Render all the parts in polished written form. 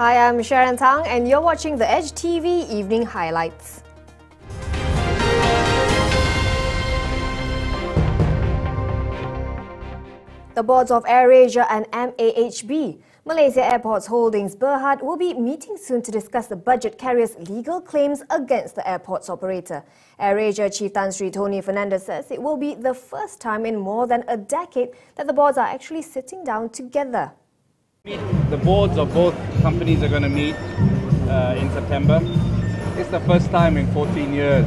Hi, I'm Sharon Tang and you're watching the Edge TV Evening Highlights. The boards of AirAsia and MAHB, Malaysia Airports Holdings Berhad, will be meeting soon to discuss the budget carrier's legal claims against the airport's operator. AirAsia Chief Tan Sri Tony Fernandez says it will be the first time in more than a decade that the boards are actually sitting down together. The boards of both companies are going to meet in September. It's the first time in 14 years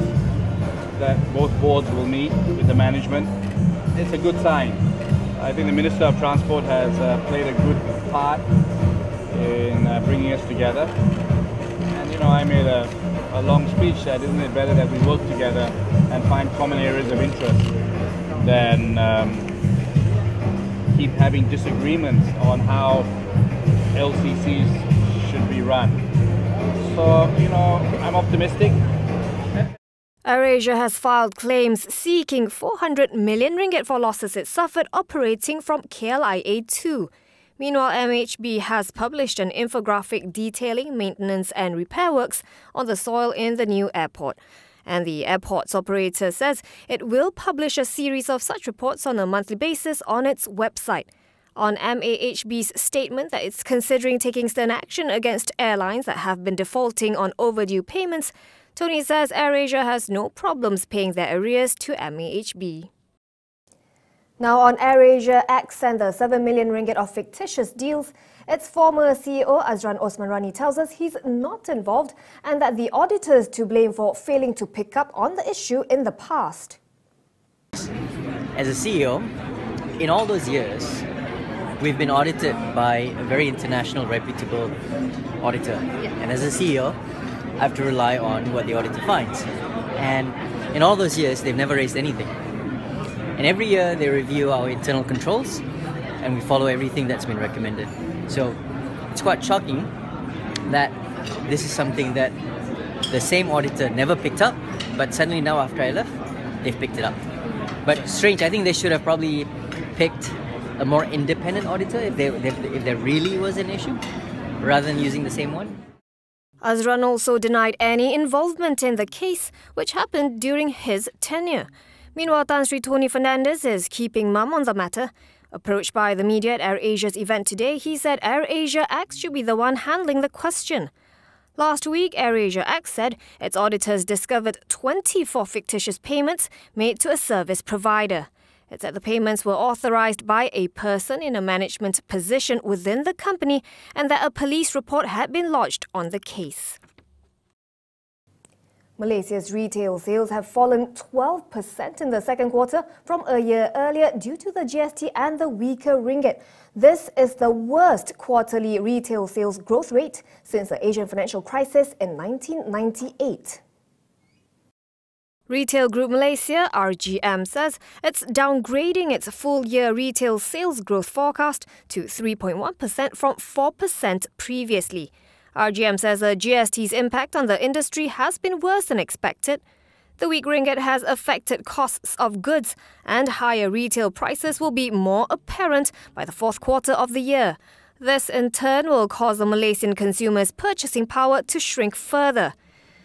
that both boards will meet with the management. It's a good sign. I think the Minister of Transport has played a good part in bringing us together. And you know, I made a long speech that isn't it better that we work together and find common areas of interest than keep having disagreements on how LCCs should be run. So, you know, I'm optimistic. AirAsia has filed claims seeking 400 million ringgit for losses it suffered operating from KLIA-2. Meanwhile, MAHB has published an infographic detailing maintenance and repair works on the soil in the new airport. And the airport's operator says it will publish a series of such reports on a monthly basis on its website. On MAHB's statement that it's considering taking stern action against airlines that have been defaulting on overdue payments, Tony says AirAsia has no problems paying their arrears to MAHB. Now on AirAsia X and the 7 million ringgit of fictitious deals, its former CEO Azran Osman tells us he's not involved and that the auditors to blame for failing to pick up on the issue in the past. As a CEO, in all those years, we've been audited by a very international, reputable auditor. And as a CEO, I have to rely on what the auditor finds. And in all those years, they've never raised anything. And every year, they review our internal controls, and we follow everything that's been recommended. So it's quite shocking that this is something that the same auditor never picked up, but suddenly now after I left, they've picked it up. But strange, I think they should have probably picked a more independent auditor if there really was an issue, rather than using the same one. Azran also denied any involvement in the case, which happened during his tenure. Meanwhile, Tan Sri Tony Fernandez is keeping mum on the matter. Approached by the media at AirAsia's event today, he said AirAsia X should be the one handling the question. Last week, AirAsia X said its auditors discovered 24 fictitious payments made to a service provider. It said the payments were authorized by a person in a management position within the company and that a police report had been lodged on the case. Malaysia's retail sales have fallen 12% in the second quarter from a year earlier due to the GST and the weaker ringgit. This is the worst quarterly retail sales growth rate since the Asian financial crisis in 1998. Retail Group Malaysia, RGM, says it's downgrading its full-year retail sales growth forecast to 3.1% from 4% previously. RGM says the GST's impact on the industry has been worse than expected. The weak ringgit has affected costs of goods, and higher retail prices will be more apparent by the fourth quarter of the year. This, in turn, will cause the Malaysian consumers' purchasing power to shrink further.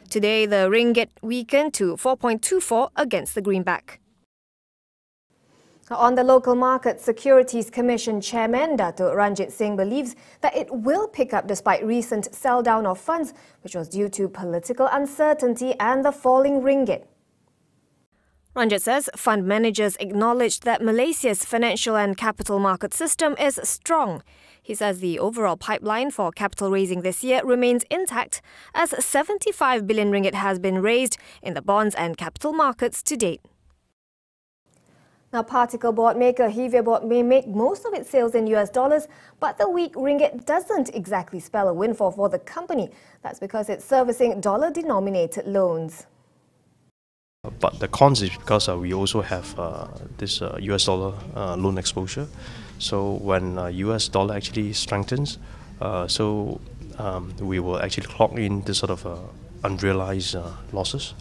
Today, the ringgit weakened to 4.24 against the greenback. On the local market, Securities Commission Chairman Dato' Ranjit Singh believes that it will pick up despite recent sell-down of funds, which was due to political uncertainty and the falling ringgit. Ranjit says fund managers acknowledged that Malaysia's financial and capital market system is strong. He says the overall pipeline for capital raising this year remains intact as 75 billion ringgit has been raised in the bonds and capital markets to date. Now, particle board maker Hivaboard may make most of its sales in US dollars, but the weak ringgit doesn't exactly spell a windfall for the company. That's because it's servicing dollar-denominated loans. But the cons is because we also have this US dollar loan exposure. So when US dollar actually strengthens, we will actually clock in this sort of unrealized losses.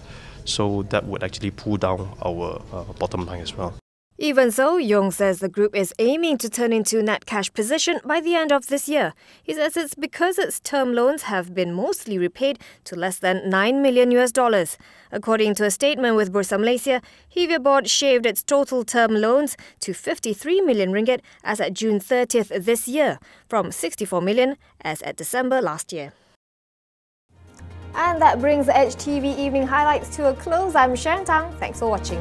So that would actually pull down our bottom line as well. Even so, Yong says the group is aiming to turn into net cash position by the end of this year. He says it's because its term loans have been mostly repaid to less than $9 million. According to a statement with Bursa Malaysia, Hivaboard shaved its total term loans to 53 million ringgit as at June 30th this year, from 64 million as at December last year. And that brings the Edge TV Evening Highlights to a close. I'm Sharon Tang. Thanks for watching.